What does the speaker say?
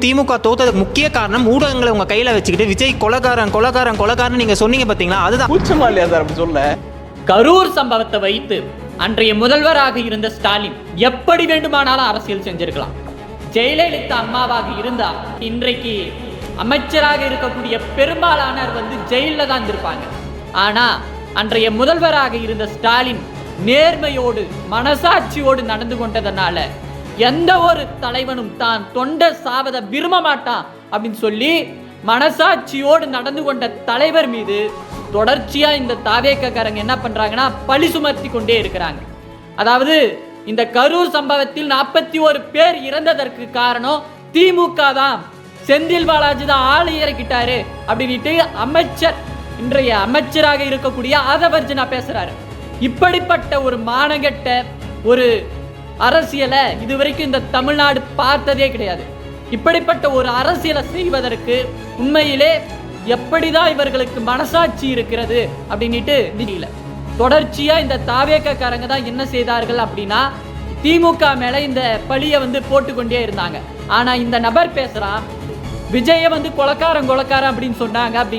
திமுக தோத்ததுக்கு முக்கிய காரணம் ஊடகங்களை உங்க கையில வச்சுக்கிட்டு விஜய் கொலகாரன் நீங்க சொன்னீங்க பாத்தீங்களா, அதுதான் கூச்சமா இல்லையா சார் அப்படி சொல்ல? கரூர் சம்பவத்தை வைத்து அன்றைய முதல்வராக இருந்த ஸ்டாலின் எப்படி வேண்டுமானாலும் அரசியல் செஞ்சிருக்கலாம். ஜெயலலிதா அம்மாவாக இருந்தா இன்றைக்கு அமைச்சராக இருக்கக்கூடிய பெரும்பாலானவர் ஜெயில தான் இருப்பாங்க. ஆனா அன்றைய முதல்வராக இருந்த ஸ்டாலின் நேர்மையோடு மனசாட்சியோடு நடந்து கொண்டதனால எந்த ஒரு தலைவனும் தான் தொண்ட சாவத விரும்ப மாட்டான் அப்படின்னு சொல்லி மனசாட்சியோடு நடந்து கொண்ட தலைவர் மீது தொடர்ச்சியா இந்த தாவேக்காரங்க என்ன பண்றாங்கன்னா பழி சுமத்தி கொண்டே இருக்கிறாங்க. அதாவது இந்த கரூர் சம்பவத்தில் 41 பேர் இறந்ததற்கு காரணம் திமுக தான், செந்தில் பாலாஜி தான் ஆளு இறக்கிட்டாரு அப்படின்ட்டு இன்றைய அமைச்சராக இருக்கக்கூடிய ஆதவர்ஜனா பேசுறாரு. இப்படிப்பட்ட ஒரு மானகெட்ட ஒரு அரசியலை இதுவரைக்கும் இந்த தமிழ்நாடு பார்த்ததே கிடையாது. இப்படிப்பட்ட ஒரு அரசியலை செய்வதற்கு உண்மையிலே எப்படிதான் இவர்களுக்கு மனசாட்சி இருக்கிறது அப்படின்ட்டு தெரியல. தொடர்ச்சியா இந்த தாவேக்காரங்க தான் என்ன செய்தார்கள் அப்படின்னா திமுக மேல இந்த பழியை போட்டுக்கொண்டே இருந்தாங்க. ஆனா இந்த நபர் பேசுறான், விஜய கொலக்காரன் அப்படின்னு சொன்னாங்க அப்படின்னு